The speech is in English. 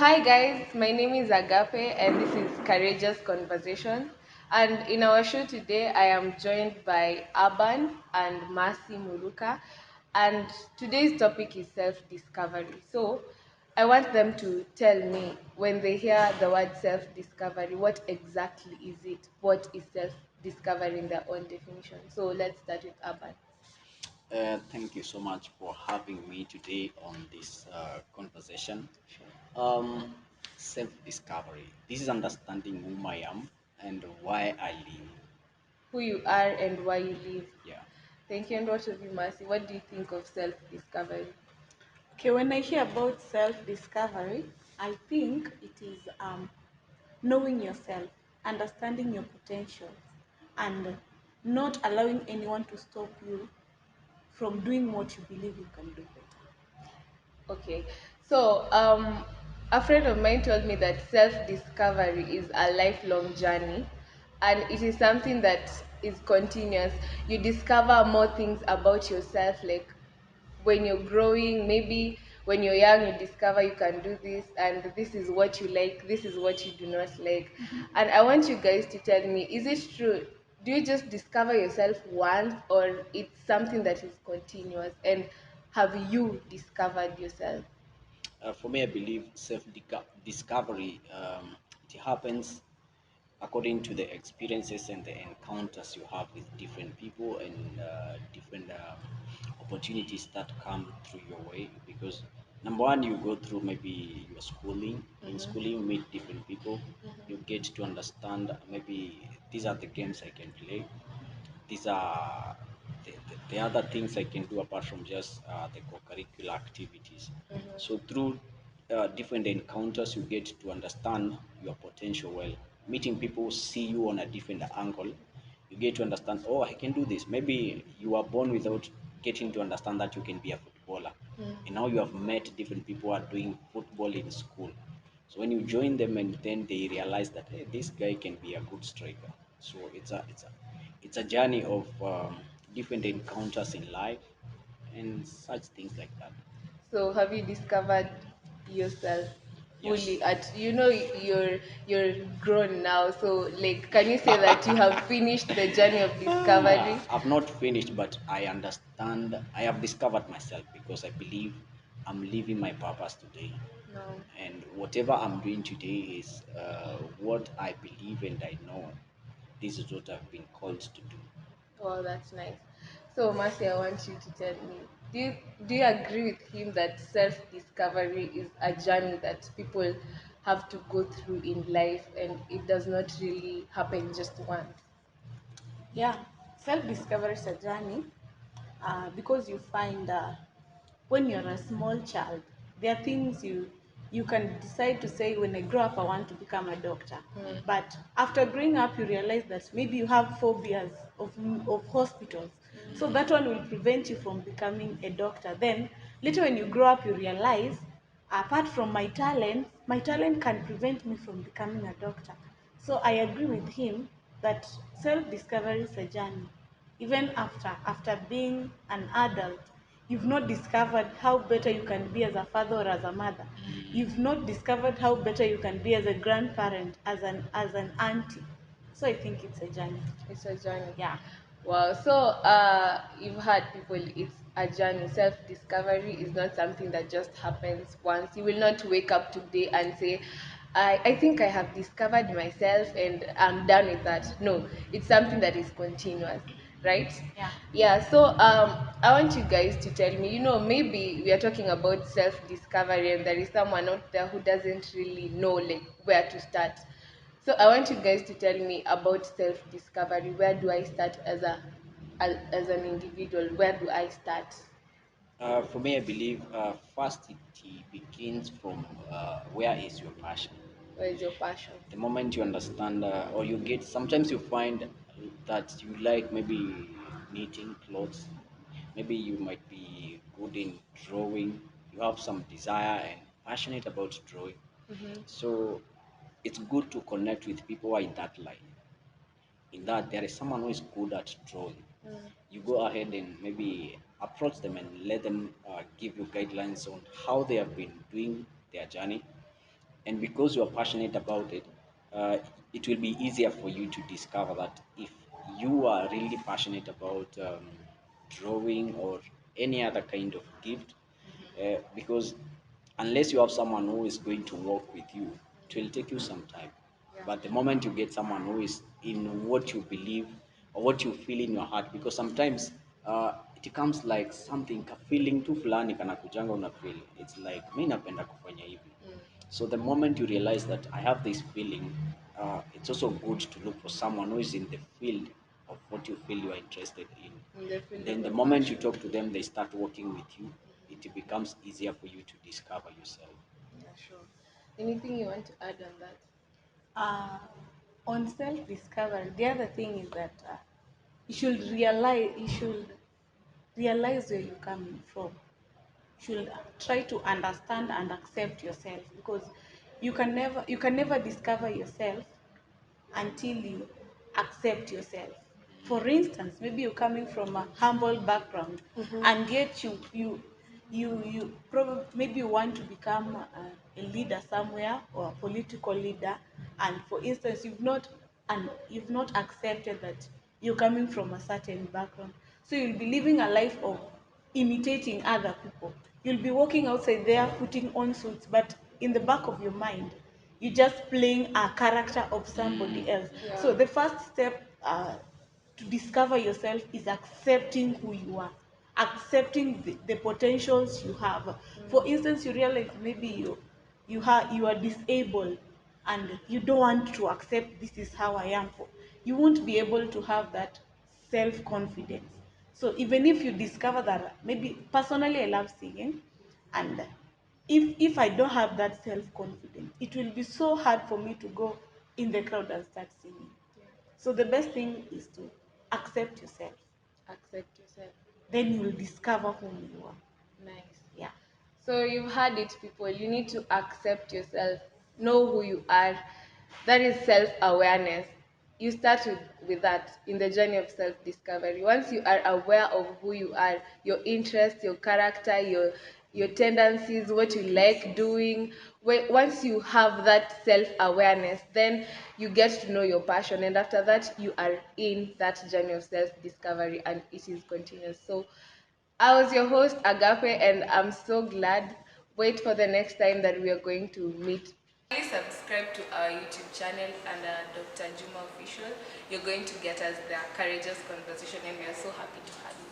Hi guys, my name is Agape and this is Courageous Conversation. And in our show today, I am joined by Aban and Mercy Muruka. And today's topic is self discovery. So I want them to tell me when they hear the word self discovery, what exactly is it? What is self discovery in their own definition? So let's start with Aban. Thank you so much for having me today on this conversation. Sure. Um, Self discovery. This is understanding whom I am and why I live. Who you are and why you live. Yeah. Thank you. And what of you, Mercy? What do you think of self discovery? Okay, when I hear about self discovery, I think it is knowing yourself, understanding your potentials, and not allowing anyone to stop you from doing what you believe you can do better. Okay, so a friend of mine told me that self discovery is a lifelong journey and it is something that is continuous. You discover more things about yourself, like when you're growing, maybe when you're young, you discover you can do this, and this is what you like, this is what you do not like. And I want you guys to tell me, is it true? Do you just discover yourself once, or it's something that is continuous? And have you discovered yourself? For me, I believe self discovery it happens according to the experiences and the encounters you have with different people and different opportunities that come through your way. Because number one, you go through maybe your schooling. In schooling, you meet different people. You get to understand maybe these are the games I can play, these are the other things I can do apart from just the co-curricular activities. So through different encounters, you get to understand your potential well. Meeting people who see you on a different angle, you get to understand, oh, I can do this. Maybe you are born without getting to understand that you can be a footballer. And now you have met different people who are doing football in school. So when you join them and then they realize that hey, this guy can be a good striker. So it's a journey of different encounters in life and such things like that. So have you discovered yourself fully Yes. at, you're grown now, so like, can you say that you have finished the journey of discovery? I've not finished, but I understand. I have discovered myself because I believe I'm living my purpose today. No. And whatever I'm doing today is what I believe and I know this is what I've been called to do. Oh, that's nice. So, Marcy, I want you to tell me, do you agree with him that self-discovery is a journey that people have to go through in life and it does not really happen just once? Yeah, self discovery is a journey because you find when you're a small child, there are things you can decide to say, when I grow up, I want to become a doctor. But after growing up, you realize that maybe you have phobias of hospitals. So that one will prevent you from becoming a doctor. Then later when you grow up, you realize, apart from my talent can prevent me from becoming a doctor. So I agree with him that self-discovery is a journey. Even after being an adult, you've not discovered how better you can be as a father or as a mother. You've not discovered how better you can be as a grandparent, as an auntie. So I think it's a journey. It's a journey. Yeah. Wow. So, you've heard people, it's a journey. Self discovery is not something that just happens once. You will not wake up today and say, I think I have discovered myself and I'm done with that. No, it's something that is continuous, right? Yeah. Yeah. So, I want you guys to tell me, maybe we are talking about self discovery and there is someone out there who doesn't really know, like, where to start. So I want you guys to tell me about self-discovery. Where do I start as an individual? Where do I start? For me, I believe first it begins from where is your passion. Where is your passion? The moment you understand or you get, sometimes you find that you like maybe knitting clothes, maybe you might be good in drawing, you have some desire and passionate about drawing. So it's good to connect with people who are in that line, in that there is someone who is good at drawing. You go ahead and maybe approach them and let them give you guidelines on how they have been doing their journey. And because you are passionate about it, it will be easier for you to discover that if you are really passionate about drawing or any other kind of gift, because unless you have someone who is going to work with you, it will take you some time. Yeah. But the moment you get someone who is in what you believe or what you feel in your heart, because sometimes it comes like something ka feeling tu fulani kana kujanga una feel it's like mi napenda kufanya hivi. So the moment you realize that I have this feeling, it's also good to look for someone who is in the field of what you feel you are interested in. In the field of Then the your moment you passion. talk to them, they start working with you. It becomes easier for you to discover yourself. Yeah, sure. Anything you want to add on that? Uh, on self-discovery, the other thing is that you should realize where you're coming from. Should try to understand and accept yourself, because you can never discover yourself until you accept yourself. For instance, maybe you're coming from a humble background, and yet you probably maybe you want to become a leader somewhere, or a political leader, and for instance you've not accepted that you're coming from a certain background, so you'll be living a life of imitating other people. You'll be walking outside there putting on suits, but in the back of your mind you're just playing a character of somebody else. Yeah. So the first step to discover yourself is accepting who you are, accepting the potentials you have. For instance, you realize maybe you are disabled, and you don't want to accept this is how I am. For you won't be able to have that self confidence. So even if you discover that, maybe personally I love singing, and if I don't have that self confidence, it will be so hard for me to go in the crowd and start singing. Yeah. So the best thing is to accept yourself. Accept yourself. Then you will discover who you are. Nice. Yeah. So you've heard it, people. You need to accept yourself, know who you are. That is self-awareness. You start with that in the journey of self-discovery. Once you are aware of who you are, your interests, your character, your tendencies, what you like doing. Once you have that self-awareness, then you get to know your passion, and after that, you are in that journey of self-discovery, and it is continuous. So I was your host, Agape, and I'm so glad. Wait for the next time that we are going to meet. Please subscribe to our YouTube channel under Dr. Juma Official. You're going to get us there. Courageous Conversation, and we are so happy to have you.